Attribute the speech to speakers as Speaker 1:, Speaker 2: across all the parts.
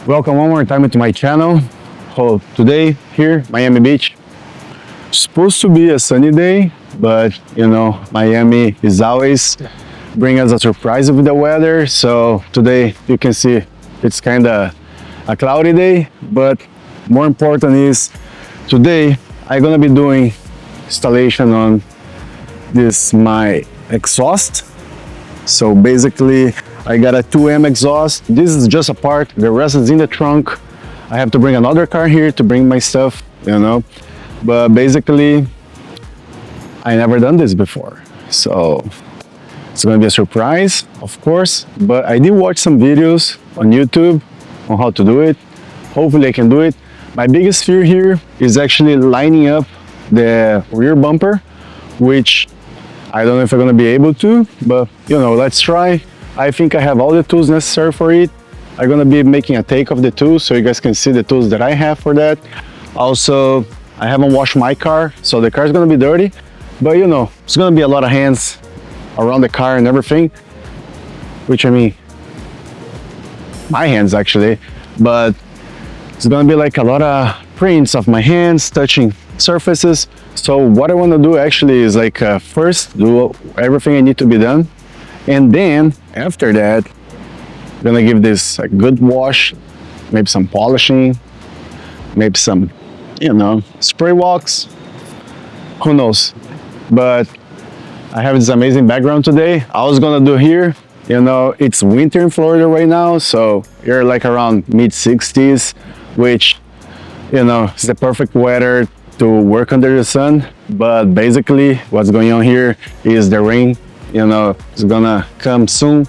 Speaker 1: Welcome one more time to my channel. So today here, Miami Beach. Supposed to be a sunny day, but you know, Miami is always bring us a surprise with the weather. So today you can see it's kind of a cloudy day, but more important is today I'm gonna be doing installation on this my exhaust. So basically I got a 2M exhaust. This is just a part, the rest is in the trunk. I have to bring another car here to bring my stuff, you know. But basically, I never done this before. So it's gonna be a surprise, of course. But I did watch some videos on YouTube on how to do it. Hopefully I can do it. My biggest fear here is actually lining up the rear bumper, which I don't know if I'm gonna be able to, but you know, let's try. I think I have all the tools necessary for it. I'm gonna be making a take of the tools so you guys can see the tools that I have for that. Also, I haven't washed my car, so the car is gonna be dirty, but you know, it's gonna be a lot of hands around the car and everything, which I mean, my hands actually, but it's gonna be like a lot of prints of my hands touching surfaces. So what I wanna do actually is like first do everything I need to be done, and then after that, I'm gonna give this a good wash, maybe some polishing, maybe some, you know, spray walks, who knows. But I have this amazing background today. I was gonna do here, you know, it's winter in Florida right now, so you're like around mid-60s, which, you know, it's the perfect weather to work under the sun. But basically what's going on here is the rain, you know, it's gonna come soon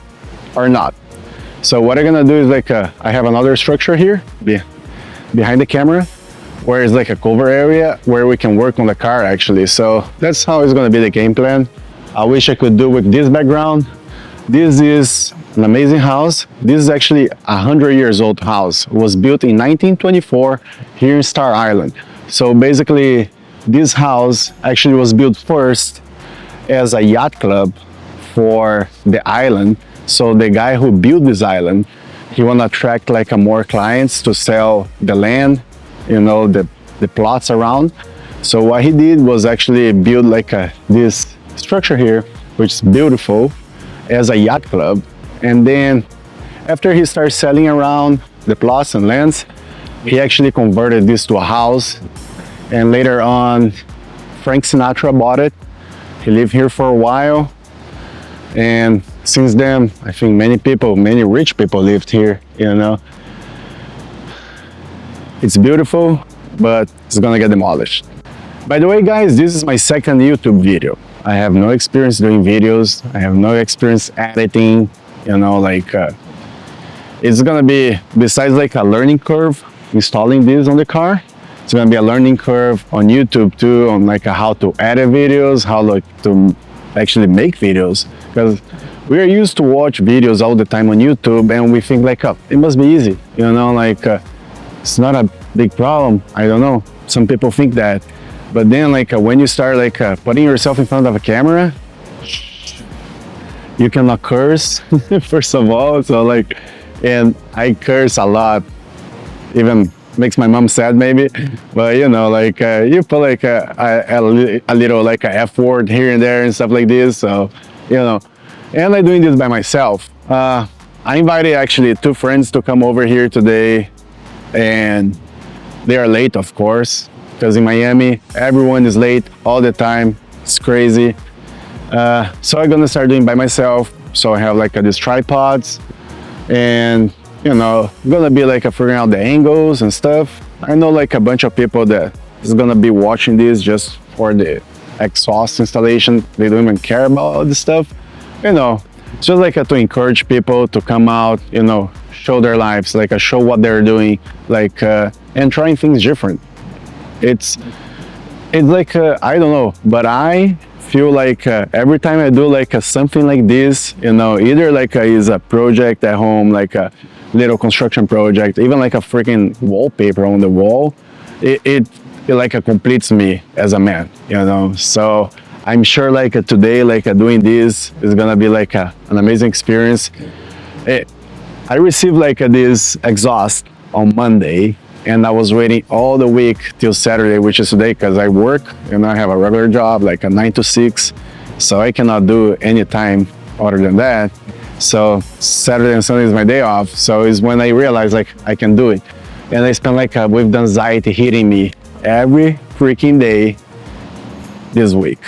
Speaker 1: or not. So what I'm gonna do is like I have another structure here behind the camera where it's like a cover area where we can work on the car actually. So that's how it's gonna be the game plan. I wish I could do with this background. This is an amazing house. This is actually a 100-year-old house. It was built in 1924 here in Star Island. So basically this house actually was built first as a yacht club for the island. So the guy who built this island, he want to attract like more clients to sell the land, you know, the plots around. So what he did was actually build like this structure here, which is beautiful, as a yacht club. And then after he started selling around the plots and lands, he actually converted this to a house. And later on, Frank Sinatra bought it. He lived here for a while. And since then, I think many rich people lived here, you know. It's beautiful, but it's gonna get demolished. By the way, guys, this is my second YouTube video. I have no experience doing videos. I have no experience editing, you know, like it's gonna be, besides like a learning curve installing this on the car, it's gonna be a learning curve on YouTube too, on like how to edit videos, how like to actually make videos, because we are used to watch videos all the time on YouTube and we think like, oh, it must be easy, you know, like it's not a big problem. I don't know, some people think that, but then like when you start like putting yourself in front of a camera, you cannot curse first of all. So like, and I curse a lot, even makes my mom sad maybe, but you know, like you put like a little like a F word here and there and stuff like this. So you know, and I'm doing this by myself. I invited actually 2 friends to come over here today, and they are late, of course, because in Miami everyone is late all the time. It's crazy. So I'm gonna start doing by myself. So I have like these tripods, and you know, gonna be like figuring out the angles and stuff. I know like a bunch of people that is gonna be watching this just for the exhaust installation. They don't even care about all this stuff, you know. It's just like to encourage people to come out, you know, show their lives, like show what they're doing, like and trying things different. It's like I don't know, but I feel like every time I do like something like this, you know, either like is a project at home, like a little construction project, even like a freaking wallpaper on the wall, it like completes me as a man, you know. So I'm sure like today, like doing this is gonna be like an amazing experience. I received like this exhaust on Monday, and I was waiting all the week till Saturday, which is today, because I work and I have a regular job, like a 9 to 6, so I cannot do any time other than that. So Saturday and Sunday is my day off, so it's when I realized like I can do it. And I spent like with the anxiety hitting me every freaking day this week.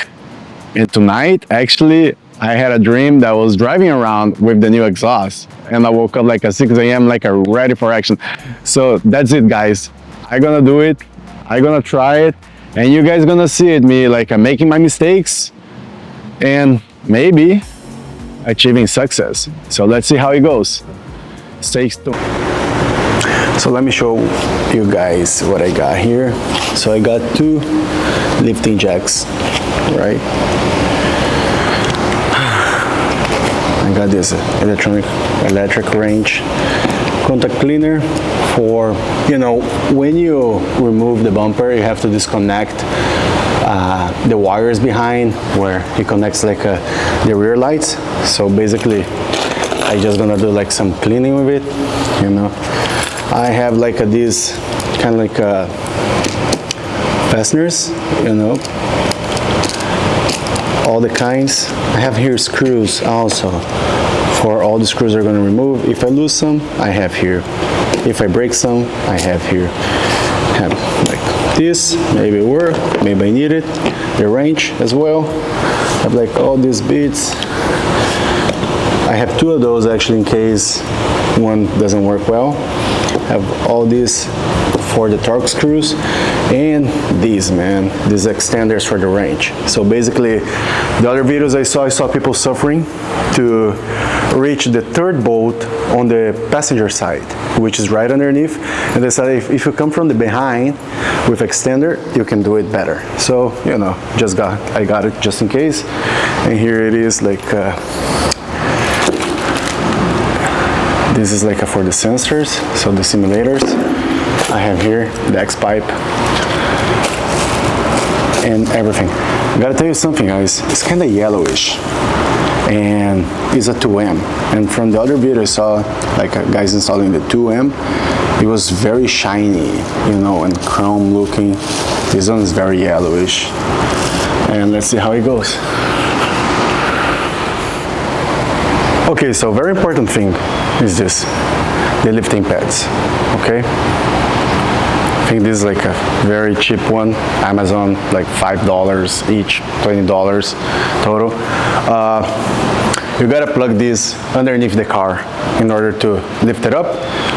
Speaker 1: And tonight, actually, I had a dream that I was driving around with the new exhaust, and I woke up like at 6 a.m. like ready for action. So that's it, guys. I'm gonna do it. I'm gonna try it, and you guys gonna see it, me like I'm making my mistakes and maybe achieving success. So let's see how it goes. Stay tuned. So let me show you guys what I got here. So I got 2 lifting jacks, right? I got this electric wrench, contact cleaner for, you know, when you remove the bumper, you have to disconnect the wires behind where it connects like the rear lights. So basically, I just gonna do like some cleaning with it, you know. I have like these kind of like fasteners, you know, all the kinds. I have here screws also for all the screws I'm gonna remove. If I lose some, I have here. If I break some, I have here. Have like this, maybe it work, maybe I need it. The wrench as well. I have like all these bits. I have 2 of those actually in case one doesn't work well. I have all these for the torque screws, and these extenders for the wrench. So basically, the other videos I saw people suffering to reach the 3rd bolt on the passenger side, which is right underneath, and they said if you come from the behind with extender, you can do it better. So, you know, I got it just in case. And here it is, like this is like for the sensors, so the simulators. I have here the X pipe and everything. I gotta tell you something, guys. It's kind of yellowish, and it's a 2M. And from the other video I saw, like guys installing the 2M, it was very shiny, you know, and chrome looking. This one is very yellowish. And let's see how it goes. Okay, so very important thing is this, the lifting pads, okay? I think this is like a very cheap one, Amazon, like $5 each, $20 total. You gotta plug this underneath the car in order to lift it up,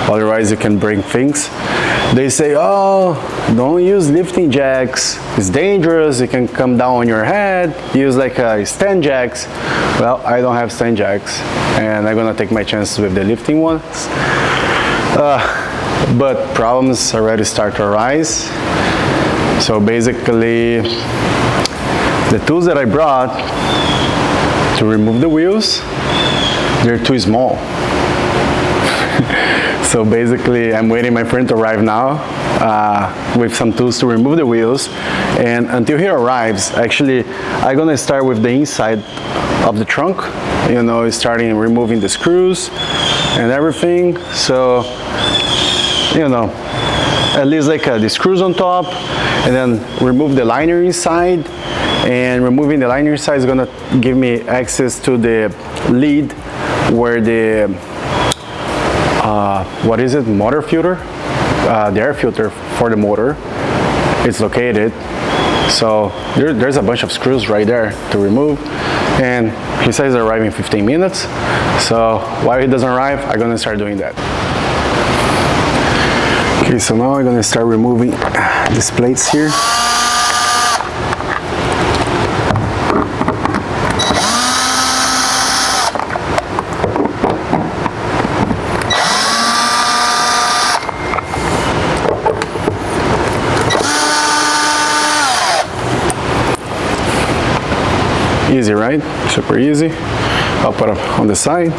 Speaker 1: otherwise you can break things. They say, oh, don't use lifting jacks, it's dangerous, it can come down on your head, use like stand jacks. Well, I don't have stand jacks, and I'm gonna take my chances with the lifting ones. But problems already start to arise. So basically, the tools that I brought to remove the wheels, they're too small. So basically, I'm waiting my friend to arrive now with some tools to remove the wheels. And until he arrives, actually, I'm gonna start with the inside of the trunk, you know, starting removing the screws and everything. So, you know, at least like the screws on top, and then remove the liner inside. And removing the liner inside is gonna give me access to the lid where the what is it, motor filter, the air filter for the motor, it's located. So there's a bunch of screws right there to remove, and he says they're arriving in 15 minutes. So while he doesn't arrive, I'm gonna start doing that. Okay, so now I'm gonna start removing these plates here. Easy, right? Super easy. I'll put it on the side.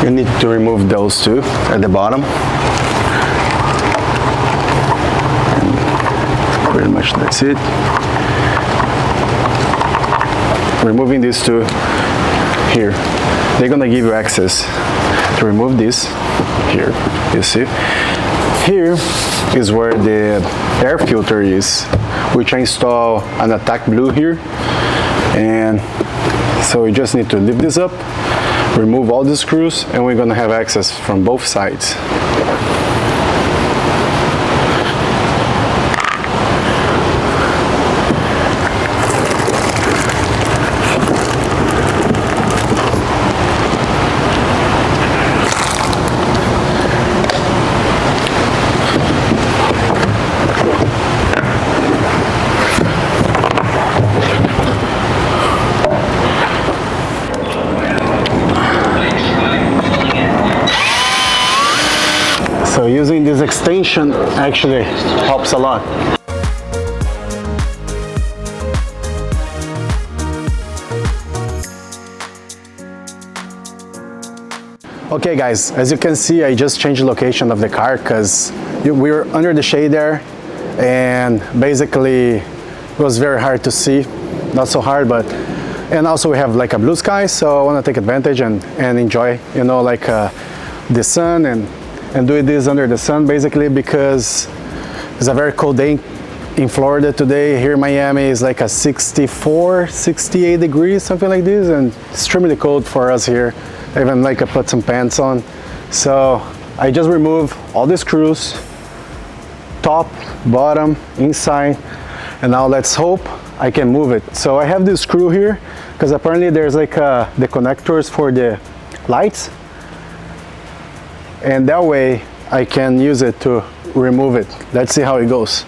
Speaker 1: You need to remove those two at the bottom. And pretty much that's it. Removing these two here, they're gonna give you access to remove this here. You see, here is where the air filter is, which I install an attack blue here, and so you just need to lift this up, remove all the screws, and we're gonna have access from both sides. So using this extension actually helps a lot. Okay guys, as you can see, I just changed the location of the car because we were under the shade there, and basically it was very hard to see. Not so hard, but and also we have like a blue sky, so I want to take advantage and enjoy, you know, like the sun and do this under the sun, basically, because it's a very cold day in Florida today. Here in Miami is like a 64, 68 degrees, something like this, and extremely cold for us here. I even like I put some pants on. So I just remove all the screws, top, bottom, inside, and now let's hope I can move it. So I have this screw here because apparently there's like the connectors for the lights, and that way I can use it to remove it. Let's see how it goes.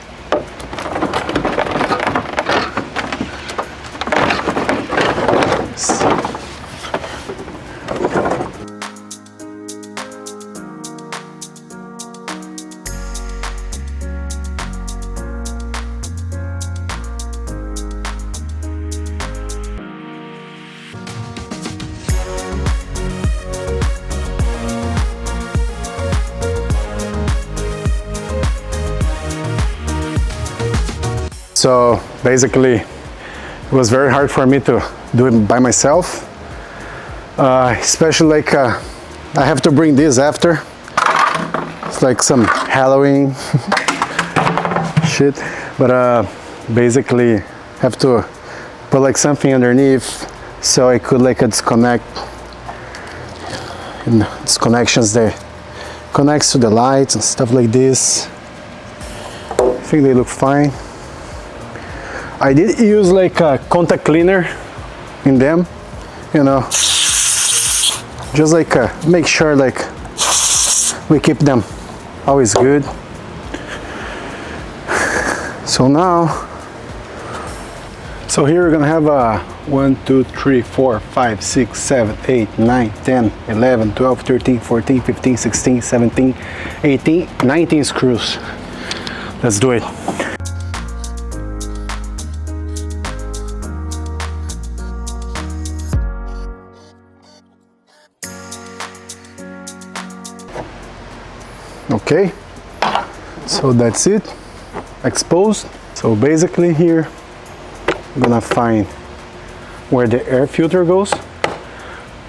Speaker 1: So basically it was very hard for me to do it by myself, especially like I have to bring this after. It's like some Halloween shit, but basically have to put like something underneath so I could like disconnect, and this connections there connects to the lights and stuff like this. I think they look fine. I did use like a contact cleaner in them, you know, just like make sure like we keep them always good. So now, so here we're gonna have a 1, 2, 3, 4, 5, 6, 7, 8, 9, 10, 11, 12, 13, 14, 15, 16, 17, 18, 19 screws. Let's do it. Okay, so that's it, exposed. So basically here I'm gonna find where the air filter goes.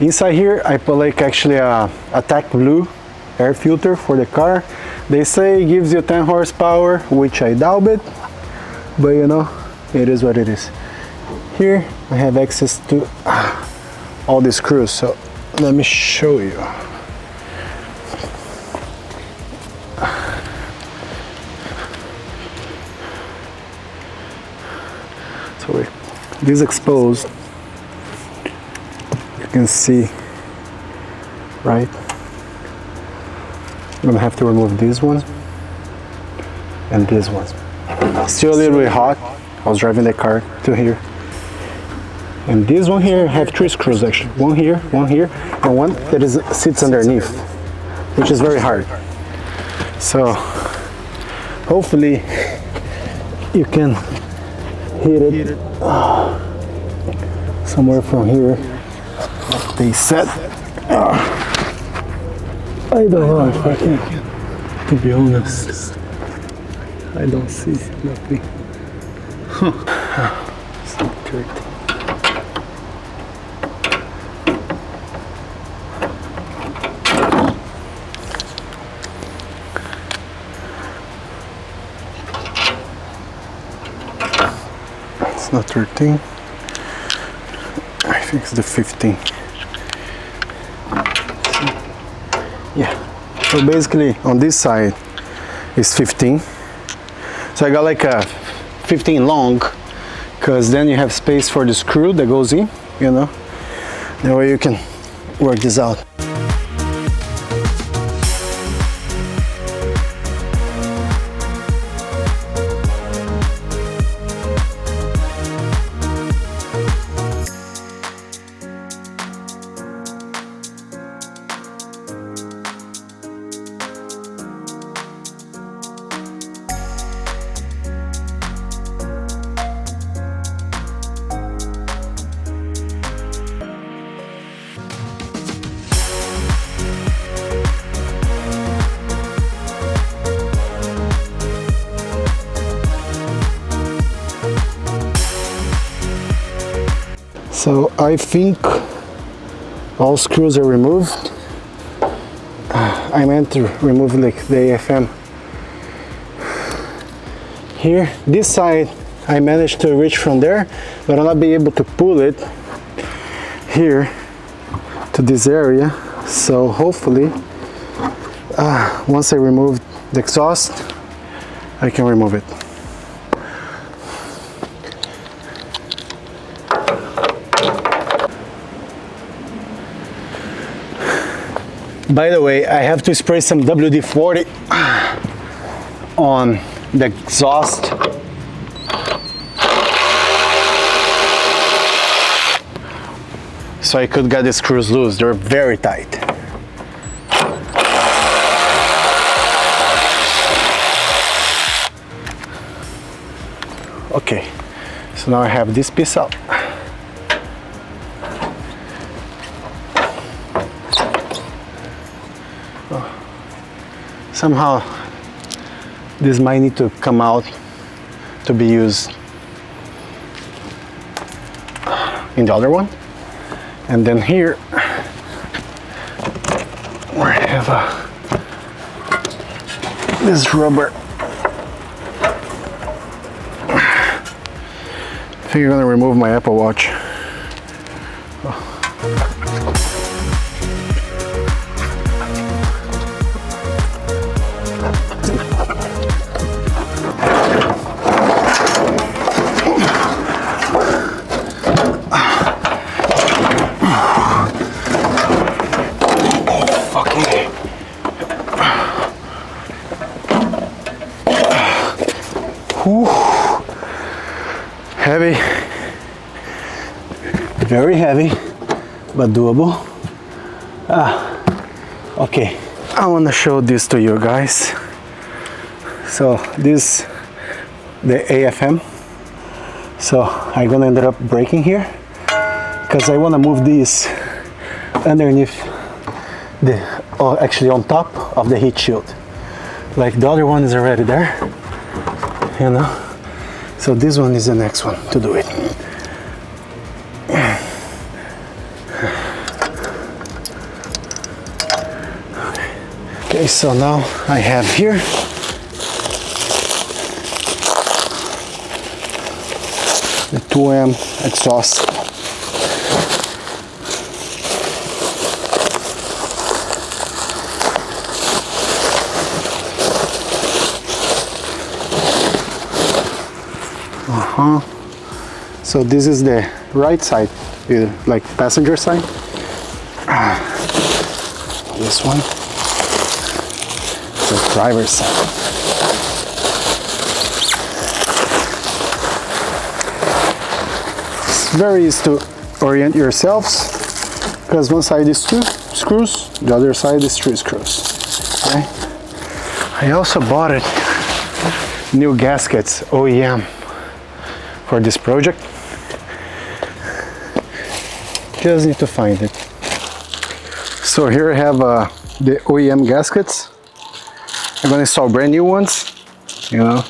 Speaker 1: Inside here I put like actually a attack blue air filter for the car. They say it gives you 10 horsepower, which I doubt it, but you know, it is what it is. Here I have access to all the screws, so let me show you. So with this exposed, you can see, right? I'm gonna have to remove this one and this one. Still a little bit hot. I was driving the car to here. And this one here, I have 3 screws actually. One here, and one that sits underneath, which is very hard. So hopefully you can hit it somewhere from here. They set. I don't know if I can, to be honest. I don't see nothing. It's not dirty. It's not 13. I think it's the 15. Yeah. So basically on this side is 15. So I got like a 15 long, because then you have space for the screw that goes in, you know. That way you can work this out. So I think all screws are removed. I meant to remove like the AFM here. This side I managed to reach from there, but I'll not be able to pull it here to this area. So hopefully once I remove the exhaust, I can remove it. By the way, I have to spray some WD-40 on the exhaust. So I could get the screws loose. They're very tight. Okay, so now I have this piece out. Somehow this might need to come out to be used in the other one. And then here we have this rubber. I think I'm gonna remove my Apple Watch. Heavy, very heavy, but doable. Okay, I want to show this to you guys. So this, the AFM. So I'm gonna end up breaking here because I want to move this underneath the, actually on top of the heat shield. Like the other one is already there, you know. So this one is the next one to do it. Okay, so now I have here the 2M exhaust. So this is the right side, like passenger side. This one, the driver's side. It's very easy to orient yourselves because one side is 2 screws, the other side is 3 screws. Okay. I also bought it new gaskets OEM for this project. Just need to find it. So here I have a the OEM gaskets. I'm gonna install brand new ones, you know.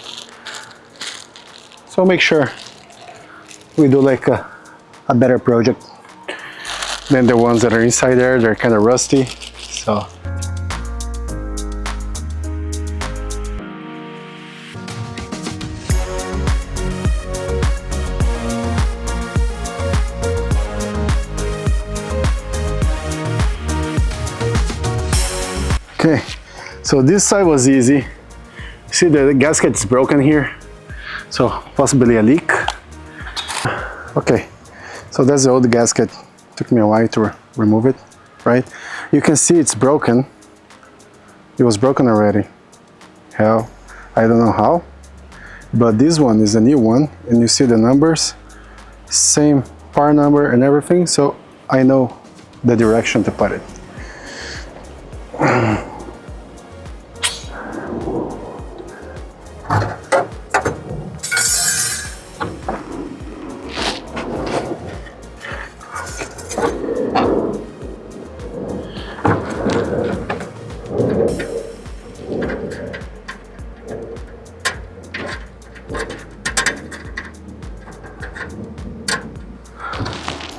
Speaker 1: So make sure we do like a better project than the ones that are inside there. They're kind of rusty, so. Okay, so this side was easy. See, the gasket is broken here, so possibly a leak. Okay, so that's the old gasket. Took me a while to remove it, right? You can see it's broken. It was broken already. Hell, I don't know how, but this one is a new one, and you see the numbers, same part number and everything, so I know the direction to put it.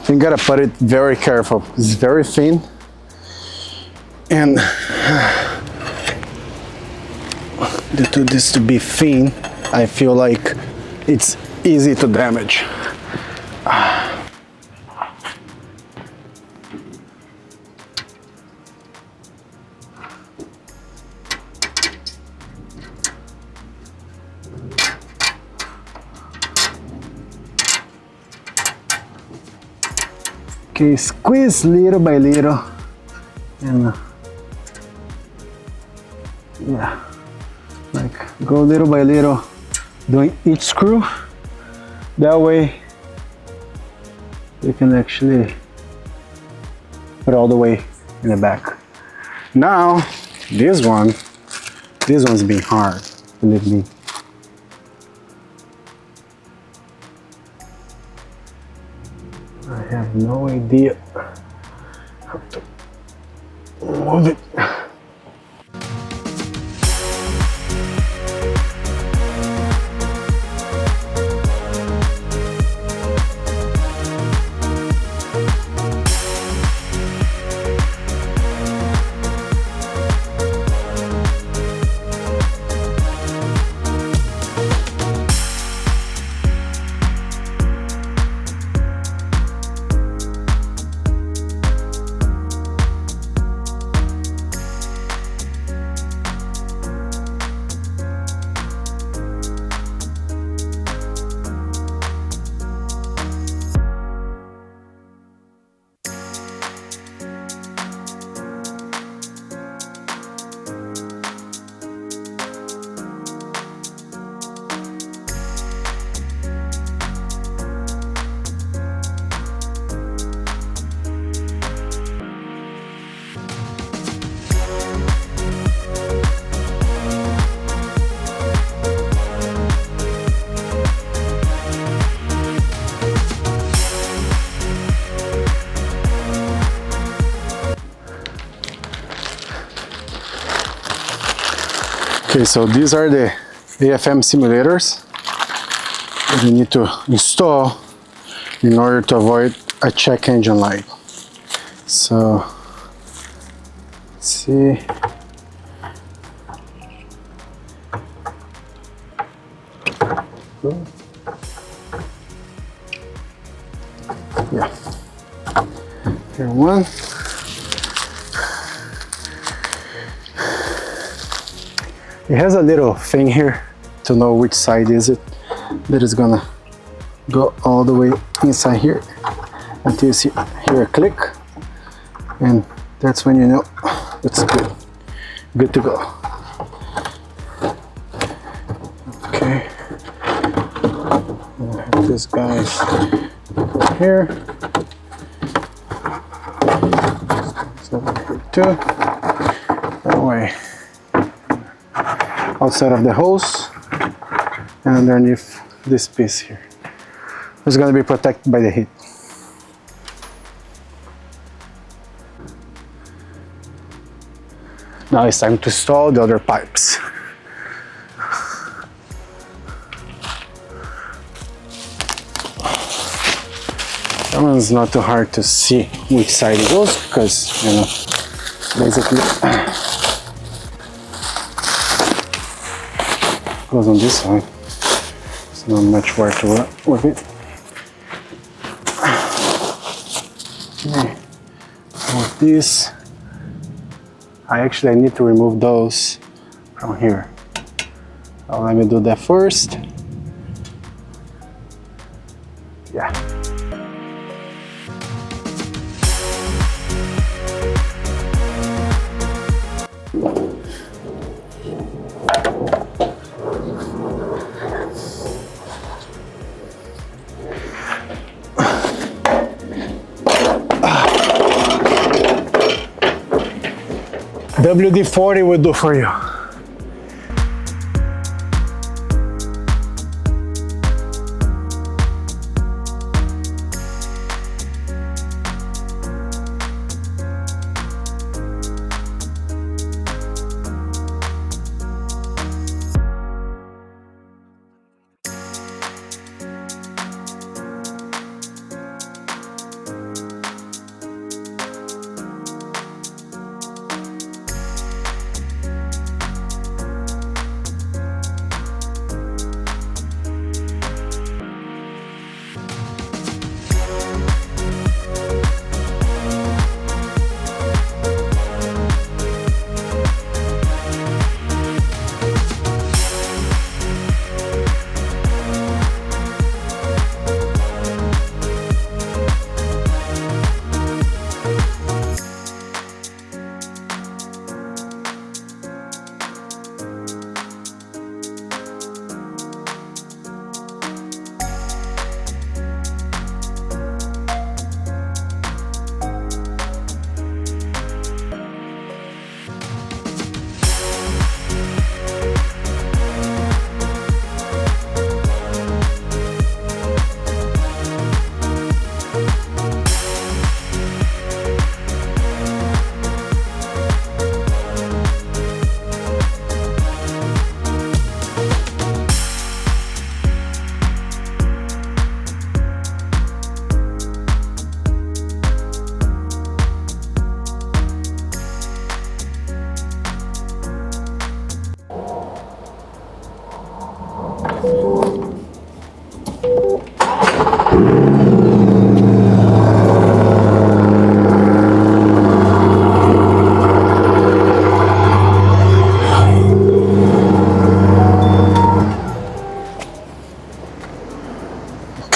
Speaker 1: You gotta put it very careful. It's very thin, and due to this to be thin, I feel like it's easy to damage. Okay, squeeze little by little, and yeah, like go little by little, doing each screw. That way you can actually put all the way in the back. Now this one's being hard, believe me. I have no idea how to move it. Okay, so these are the AFM simulators that you need to install in order to avoid a check engine light. So, let's see. Yeah. Here one. It has a little thing here to know which side is it that is gonna go all the way inside here until you see here a click, and that's when you know it's good to go. Okay, I have this guy's over here, it's over here too, that way. Outside of the hose and underneath this piece here. It's going to be protected by the heat. Now it's time to install the other pipes. That one's not too hard to see which side it goes, because, you know, basically goes on this side. There's not much work to work with it. Okay. With this, I need to remove those from here. So let me do that first. Yeah. WD-40 will do for you.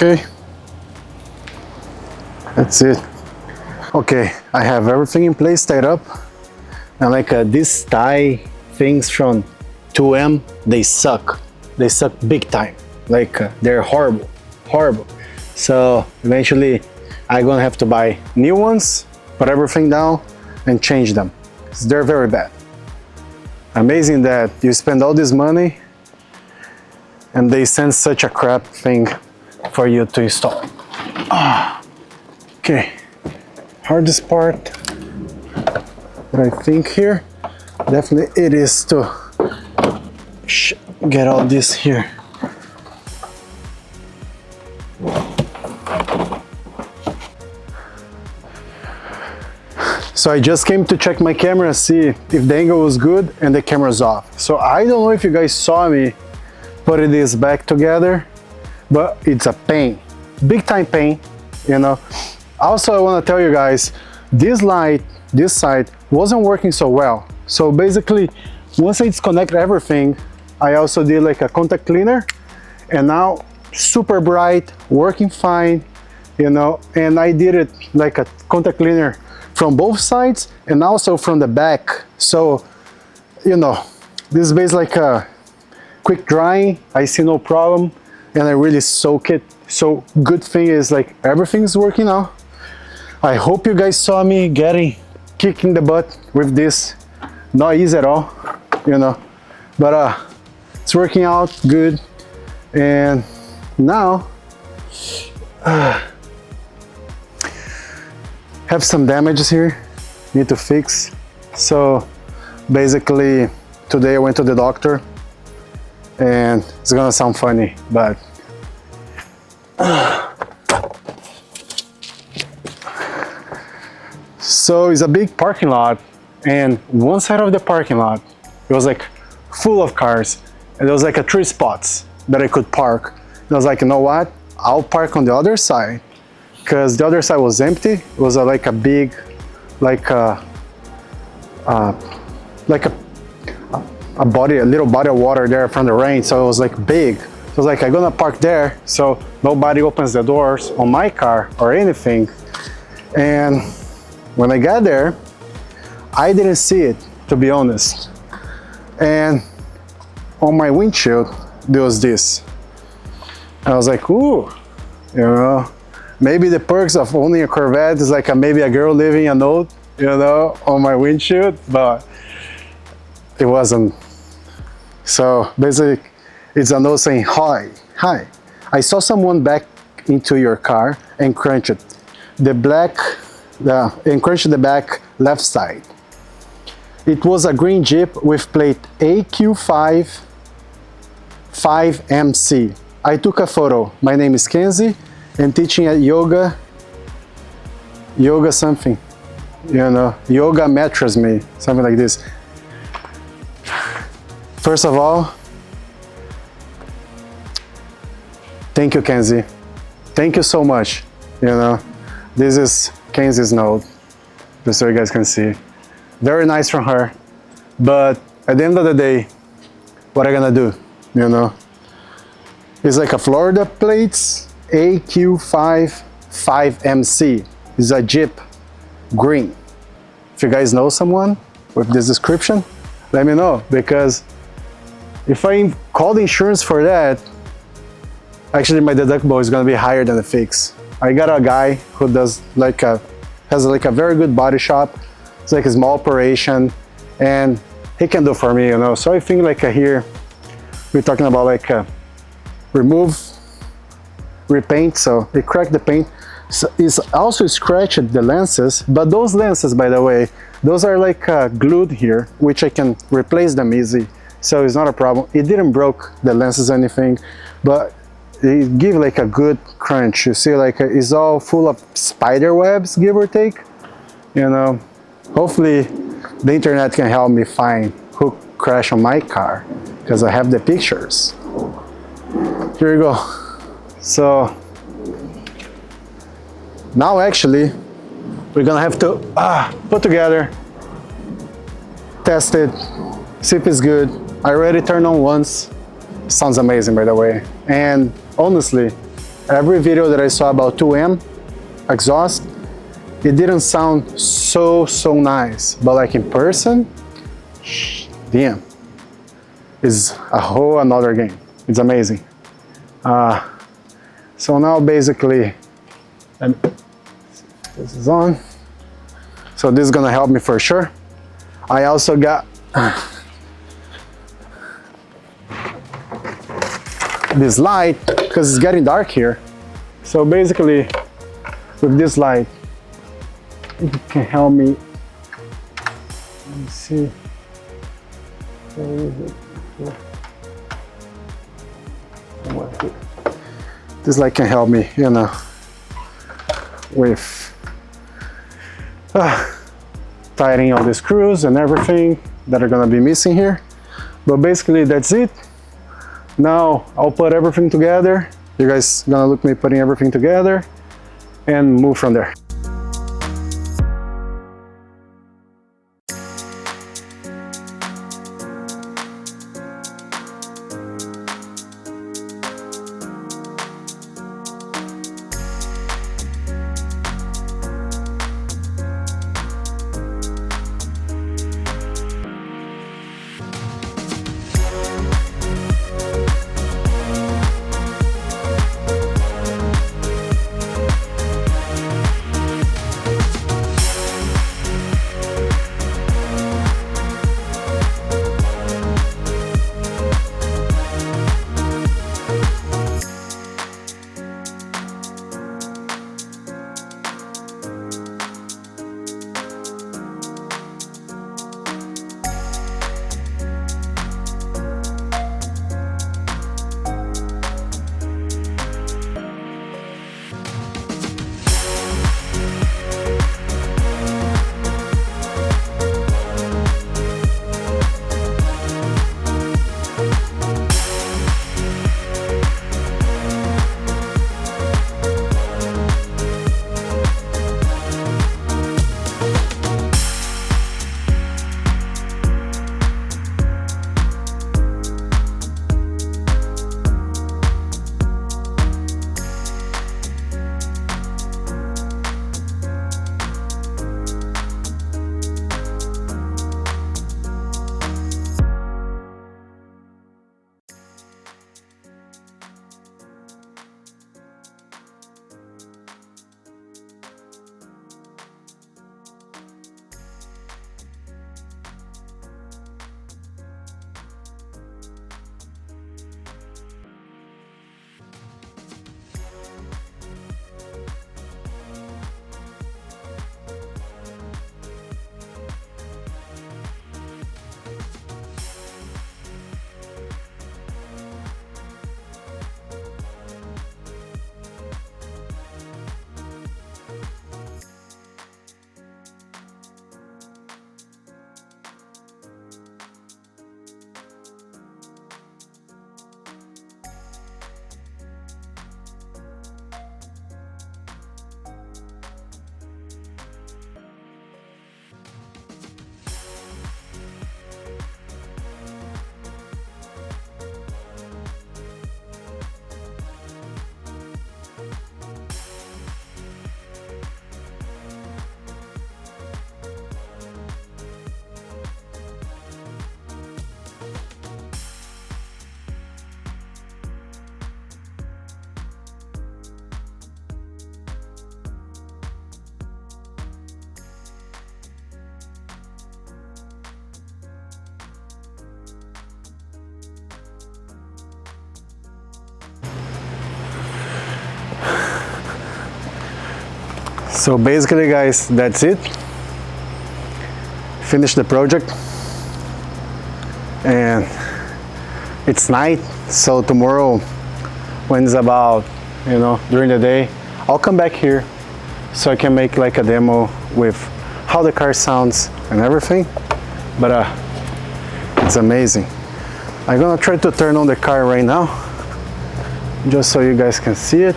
Speaker 1: Okay, that's it. Okay, I have everything in place, tied up, and like these tie things from 2M, they suck big time. Like they're horrible. So eventually I'm gonna have to buy new ones, put everything down and change them, because they're very bad. Amazing that you spend all this money and they send such a crap thing for you to install. Okay, hardest part that I think here, definitely it is to get all this here. So I just came to check my camera, see if the angle was good, and the camera's off. So I don't know if you guys saw me putting this back together, but it's a pain, big time pain, you know. Also, I want to tell you guys, this light, this side wasn't working so well. So basically, once I disconnected everything, I also did like a contact cleaner, and now super bright, working fine, you know. And I did it like a contact cleaner from both sides and also from the back. So, you know, this is basically like a quick drying. I see no problem, and I really soak it. So good thing is like everything's working now. I hope you guys saw me kicking the butt with this. Not easy at all, you know, but it's working out good. And now have some damages here, need to fix. So Basically, today I went to the doctor, and it's gonna sound funny, but so it's a big parking lot, and one side of the parking lot, it was like full of cars, and there was like 3 spots that I could park. And I was like, you know what? I'll park on the other side, because the other side was empty. It was like a big, like a little body of water there from the rain, so it was like big. So I was like, I'm gonna park there so nobody opens the doors on my car or anything. And when I got there, I didn't see it, to be honest. And on my windshield, there was this. I was like, ooh, you know, maybe the perks of owning a Corvette is like maybe a girl leaving a note, you know, on my windshield, but it wasn't. So basically, it's a note saying, hi, I saw someone back into your car and crunched it. And crunched the back left side. It was a green Jeep with plate AQ5 5MC. I took a photo. My name is Kenzie and teaching at yoga something, you know, yoga mattress me, something like this. First of all, thank you, Kenzie. Thank you so much. You know, this is Kenzie's note, just so you guys can see. Very nice from her, but at the end of the day, what am I gonna do? You know, it's like a Florida plates AQ5 5MC. It's a Jeep green. If you guys know someone with this description, let me know, because if I call the insurance for that, actually my deductible is gonna be higher than the fix. I got a guy who does has a very good body shop. It's like a small operation, and he can do for me, you know. So I think like here, we're talking about like repaint. So he cracked the paint. So it's also scratched the lenses, but those lenses, by the way, those are like glued here, which I can replace them easy. So it's not a problem. It didn't broke the lenses or anything, but it give like a good crunch. You see, like it's all full of spider webs, give or take. You know, hopefully the internet can help me find who crashed on my car, because I have the pictures. Here we go. So now actually we're gonna have to put together, test it, see if it's good. I already turned on once. Sounds amazing, by the way. And honestly, every video that I saw about 2M exhaust, it didn't sound so nice, but like in person, damn, is a whole another game. It's amazing. So now basically, this is on. So this is gonna help me for sure. I also got this light, because it's getting dark here. So basically, with this light, it can help me. Let me see. Where is it? Here. This light can help me, you know, with tightening all the screws and everything that are gonna be missing here. But basically, that's it. Now I'll put everything together. You guys gonna look me putting everything together and move from there. So basically guys, that's it. Finish the project, and it's night, so tomorrow when it's about, you know, during the day, I'll come back here so I can make like a demo with how the car sounds and everything. But it's amazing. I'm gonna try to turn on the car right now just so you guys can see it.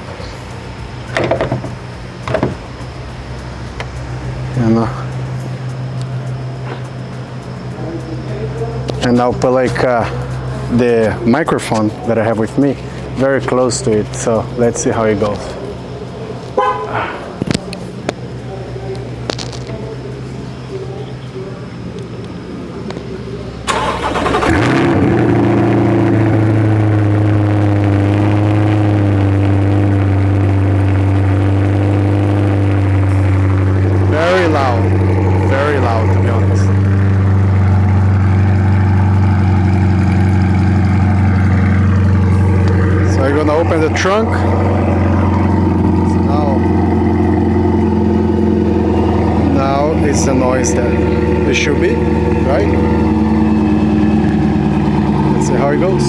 Speaker 1: And I'll put like the microphone that I have with me very close to it, so let's see how it goes. Very loud to be honest. So I'm gonna open the trunk. So now it's the noise that it should be, right? Let's see how it goes.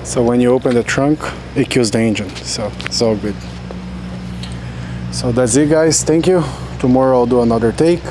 Speaker 1: So when you open the trunk, it kills the engine, so it's all good. So that's it guys, thank you. Tomorrow I'll do another take.